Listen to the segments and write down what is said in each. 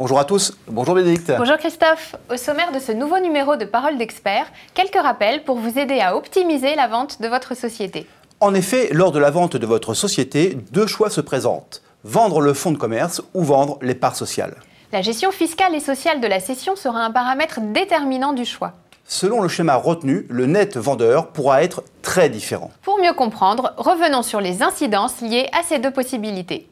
Bonjour à tous, bonjour Bénédicte. Bonjour Christophe. Au sommaire de ce nouveau numéro de Parole d'expert, quelques rappels pour vous aider à optimiser la vente de votre société. En effet, lors de la vente de votre société, deux choix se présentent. Vendre le fonds de commerce ou vendre les parts sociales. La gestion fiscale et sociale de la cession sera un paramètre déterminant du choix. Selon le schéma retenu, le net vendeur pourra être très différent. Pour mieux comprendre, revenons sur les incidences liées à ces deux possibilités.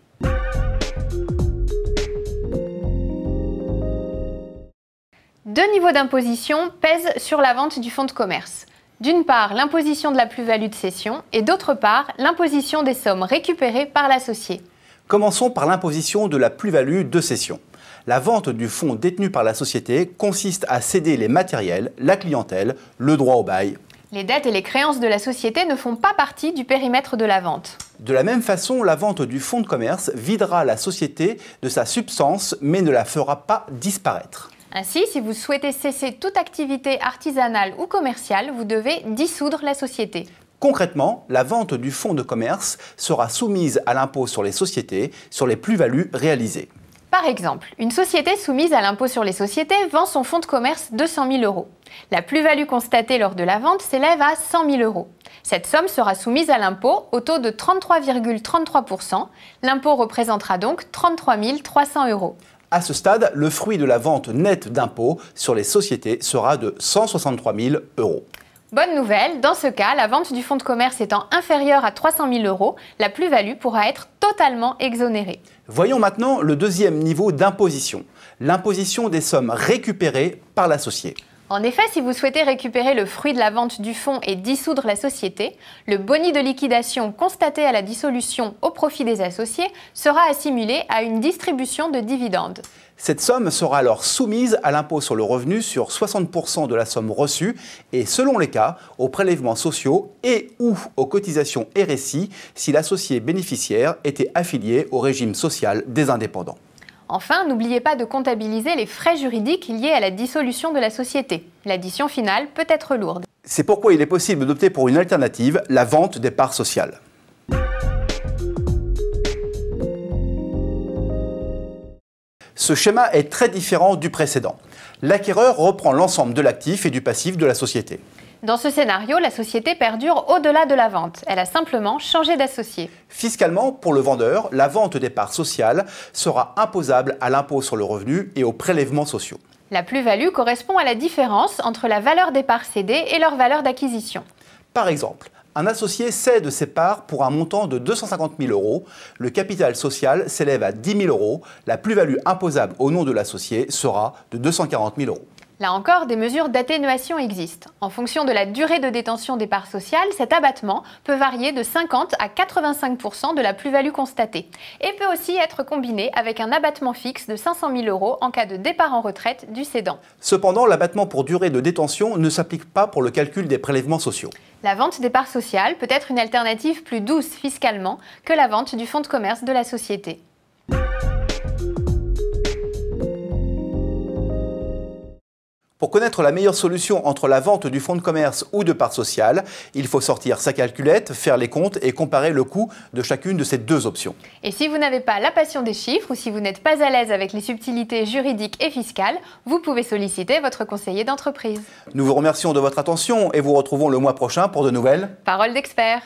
Deux niveaux d'imposition pèsent sur la vente du fonds de commerce. D'une part, l'imposition de la plus-value de cession et d'autre part, l'imposition des sommes récupérées par l'associé. Commençons par l'imposition de la plus-value de cession. La vente du fonds détenu par la société consiste à céder les matériels, la clientèle, le droit au bail. Les dettes et les créances de la société ne font pas partie du périmètre de la vente. De la même façon, la vente du fonds de commerce videra la société de sa substance mais ne la fera pas disparaître. Ainsi, si vous souhaitez cesser toute activité artisanale ou commerciale, vous devez dissoudre la société. Concrètement, la vente du fonds de commerce sera soumise à l'impôt sur les sociétés sur les plus-values réalisées. Par exemple, une société soumise à l'impôt sur les sociétés vend son fonds de commerce 200 000 €. La plus-value constatée lors de la vente s'élève à 100 000 €. Cette somme sera soumise à l'impôt au taux de 33,33%. L'impôt représentera donc 33 300 €. À ce stade, le fruit de la vente nette d'impôt sur les sociétés sera de 163 000 €. Bonne nouvelle, dans ce cas, la vente du fonds de commerce étant inférieure à 300 000 €, la plus-value pourra être totalement exonérée. Voyons maintenant le deuxième niveau d'imposition, l'imposition des sommes récupérées par l'associé. En effet, si vous souhaitez récupérer le fruit de la vente du fonds et dissoudre la société, le boni de liquidation constaté à la dissolution au profit des associés sera assimilé à une distribution de dividendes. Cette somme sera alors soumise à l'impôt sur le revenu sur 60% de la somme reçue et, selon les cas, aux prélèvements sociaux et ou aux cotisations RSI si l'associé bénéficiaire était affilié au régime social des indépendants. Enfin, n'oubliez pas de comptabiliser les frais juridiques liés à la dissolution de la société. L'addition finale peut être lourde. C'est pourquoi il est possible d'opter pour une alternative, la vente des parts sociales. Ce schéma est très différent du précédent. L'acquéreur reprend l'ensemble de l'actif et du passif de la société. Dans ce scénario, la société perdure au-delà de la vente. Elle a simplement changé d'associé. Fiscalement, pour le vendeur, la vente des parts sociales sera imposable à l'impôt sur le revenu et aux prélèvements sociaux. La plus-value correspond à la différence entre la valeur des parts cédées et leur valeur d'acquisition. Par exemple, un associé cède ses parts pour un montant de 250 000 €. Le capital social s'élève à 10 000 €. La plus-value imposable au nom de l'associé sera de 240 000 €. Là encore, des mesures d'atténuation existent. En fonction de la durée de détention des parts sociales, cet abattement peut varier de 50 à 85% de la plus-value constatée et peut aussi être combiné avec un abattement fixe de 500 000 € en cas de départ en retraite du cédant. Cependant, l'abattement pour durée de détention ne s'applique pas pour le calcul des prélèvements sociaux. La vente des parts sociales peut être une alternative plus douce fiscalement que la vente du fonds de commerce de la société. Pour connaître la meilleure solution entre la vente du fonds de commerce ou de parts sociales, il faut sortir sa calculette, faire les comptes et comparer le coût de chacune de ces deux options. Et si vous n'avez pas la passion des chiffres ou si vous n'êtes pas à l'aise avec les subtilités juridiques et fiscales, vous pouvez solliciter votre conseiller d'entreprise. Nous vous remercions de votre attention et vous retrouvons le mois prochain pour de nouvelles Paroles d'experts.